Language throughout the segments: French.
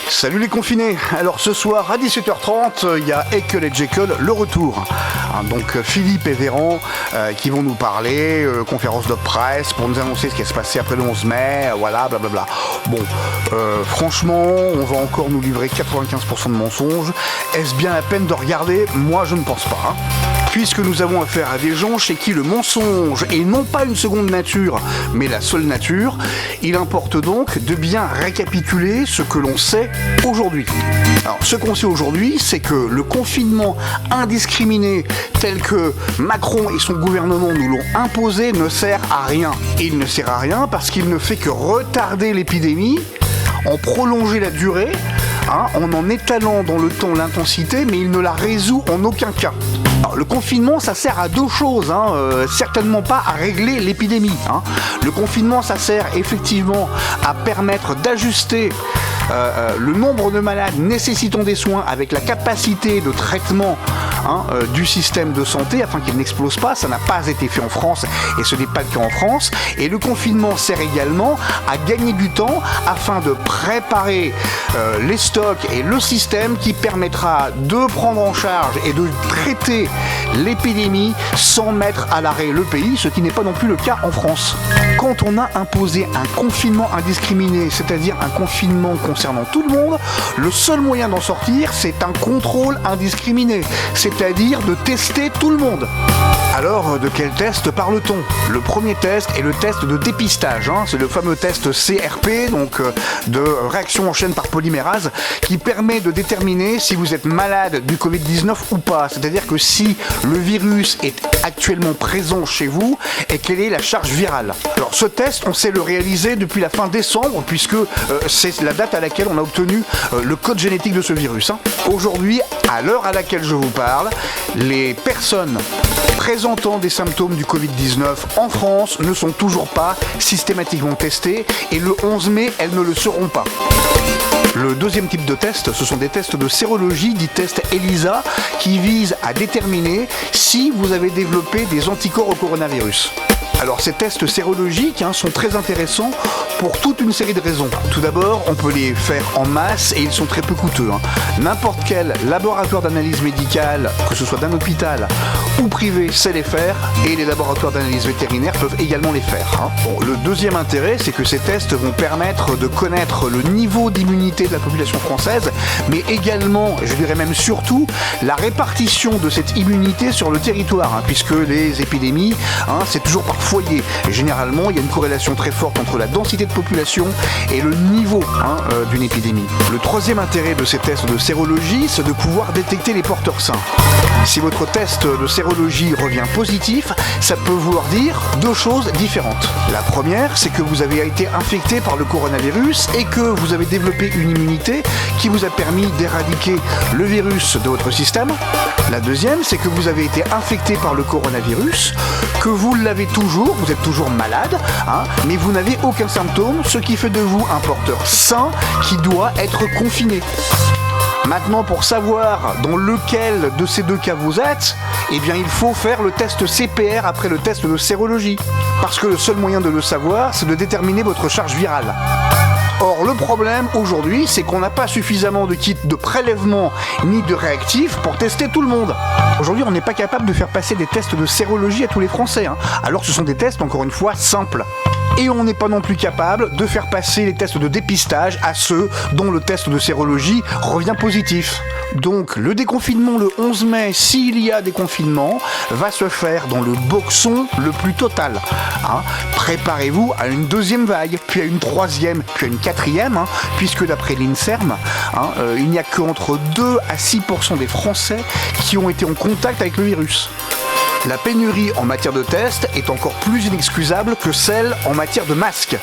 Salut les confinés. Alors ce soir à 17h30, il y a Ekel et Jekyll, le retour. Donc Philippe et Véran qui vont nous parler, conférence de presse pour nous annoncer ce qui va se passer après le 11 mai, voilà, blablabla. Bon, franchement, on va encore nous livrer 95% de mensonges. Est-ce bien la peine de regarder? Moi je ne pense pas. Puisque nous avons affaire à des gens chez qui le mensonge est non pas une seconde nature, mais la seule nature, il importe donc de bien récapituler ce que l'on sait aujourd'hui. Alors, ce qu'on sait aujourd'hui, c'est que le confinement indiscriminé tel que Macron et son gouvernement nous l'ont imposé ne sert à rien. Et il ne sert à rien parce qu'il ne fait que retarder l'épidémie, en prolonger la durée, en en étalant dans le temps l'intensité, mais il ne la résout en aucun cas. Alors, le confinement, ça sert à deux choses, certainement pas à régler l'épidémie. Le confinement, ça sert effectivement à permettre d'ajuster le nombre de malades nécessitant des soins avec la capacité de traitement du système de santé afin qu'il n'explose pas. Ça n'a pas été fait en France et ce n'est pas le cas en France. Et le confinement sert également à gagner du temps afin de préparer les stocks et le système qui permettra de prendre en charge et de traiter l'épidémie sans mettre à l'arrêt le pays, ce qui n'est pas non plus le cas en France. Quand on a imposé un confinement indiscriminé, c'est-à-dire un confinement concernant tout le monde, le seul moyen d'en sortir, c'est un contrôle indiscriminé, c'est-à-dire de tester tout le monde. Alors, de quel test parle-t-on? Le premier test est le test de dépistage, c'est le fameux test CRP, donc de réaction en chaîne par polymérase, qui permet de déterminer si vous êtes malade du Covid-19 ou pas, c'est-à-dire que si le virus est actuellement présent chez vous et quelle est la charge virale. Alors ce test, on sait le réaliser depuis la fin décembre, puisque c'est la date à laquelle on a obtenu le code génétique de ce virus. Aujourd'hui, à l'heure à laquelle je vous parle, les personnes présentant des symptômes du Covid-19 en France ne sont toujours pas systématiquement testées et le 11 mai, elles ne le seront pas. Le deuxième type de test, ce sont des tests de sérologie, dits tests ELISA, qui visent à déterminer si vous avez développé des anticorps au coronavirus. Alors ces tests sérologiques sont très intéressants pour toute une série de raisons. Tout d'abord, on peut les faire en masse et ils sont très peu coûteux. N'importe quel laboratoire d'analyse médicale, que ce soit d'un hôpital ou privé, sait les faire et les laboratoires d'analyse vétérinaire peuvent également les faire. Bon, le deuxième intérêt, c'est que ces tests vont permettre de connaître le niveau d'immunité de la population française, mais également, je dirais même surtout, la répartition de cette immunité sur le territoire, puisque les épidémies, c'est toujours par foyer. Et généralement, il y a une corrélation très forte entre la densité de population et le niveau d'une épidémie. Le troisième intérêt de ces tests de sérologie, c'est de pouvoir détecter les porteurs sains. Si votre test de sérologie revient positif, ça peut vouloir dire deux choses différentes. La première, c'est que vous avez été infecté par le coronavirus et que vous avez développé une immunité qui vous a permis d'éradiquer le virus de votre système. La deuxième, c'est que vous avez été infecté par le coronavirus, que vous l'avez toujours, vous êtes toujours malade, mais vous n'avez aucun symptôme, ce qui fait de vous un porteur sain qui doit être confiné. Maintenant, pour savoir dans lequel de ces deux cas vous êtes, il faut faire le test CPR après le test de sérologie. Parce que le seul moyen de le savoir, c'est de déterminer votre charge virale. Or, le problème aujourd'hui, c'est qu'on n'a pas suffisamment de kits de prélèvement ni de réactifs pour tester tout le monde. Aujourd'hui, on n'est pas capable de faire passer des tests de sérologie à tous les Français, alors que ce sont des tests, encore une fois, simples. Et on n'est pas non plus capable de faire passer les tests de dépistage à ceux dont le test de sérologie revient positif. Donc le déconfinement le 11 mai, s'il y a déconfinement, va se faire dans le boxon le plus total. Préparez-vous à une deuxième vague, puis à une troisième, puis à une quatrième, puisque d'après l'INSERM, il n'y a qu'entre 2 à 6% des Français qui ont été en contact avec le virus. La pénurie en matière de tests est encore plus inexcusable que celle en matière de masques.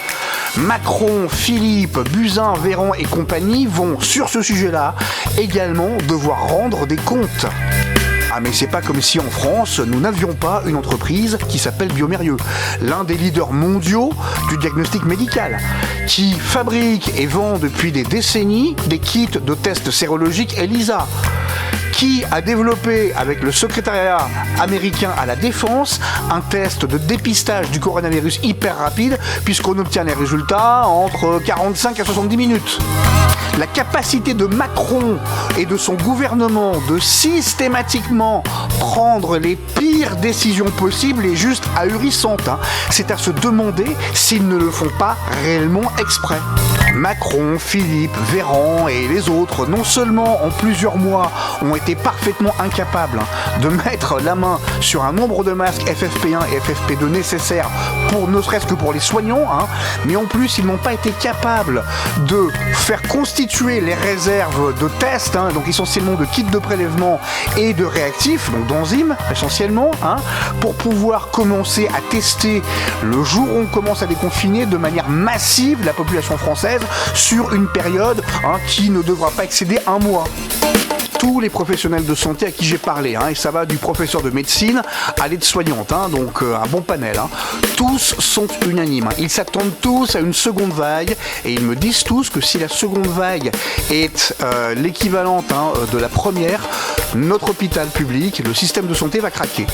Macron, Philippe, Buzyn, Véran et compagnie vont, sur ce sujet-là, également devoir rendre des comptes. Mais c'est pas comme si en France, nous n'avions pas une entreprise qui s'appelle Biomérieux, l'un des leaders mondiaux du diagnostic médical, qui fabrique et vend depuis des décennies des kits de tests sérologiques ELISA, qui a développé avec le secrétariat américain à la défense un test de dépistage du coronavirus hyper rapide puisqu'on obtient les résultats entre 45 à 70 minutes. La capacité de Macron et de son gouvernement de systématiquement prendre les pires décisions possibles est juste ahurissante. C'est à se demander s'ils ne le font pas réellement exprès. Macron, Philippe, Véran et les autres, non seulement en plusieurs mois, ont été parfaitement incapables de mettre la main sur un nombre de masques FFP1 et FFP2 nécessaires pour ne serait-ce que pour les soignants, mais en plus ils n'ont pas été capables de faire constituer les réserves de tests, donc essentiellement de kits de prélèvement et de réactifs, donc d'enzymes essentiellement, pour pouvoir commencer à tester le jour où on commence à déconfiner de manière massive la population française sur une période qui ne devra pas excéder un mois. Tous les professionnels de santé à qui j'ai parlé, et ça va du professeur de médecine à l'aide-soignante, donc un bon panel, tous sont unanimes. Ils s'attendent tous à une seconde vague et ils me disent tous que si la seconde vague est l'équivalente de la première, notre hôpital public, le système de santé va craquer.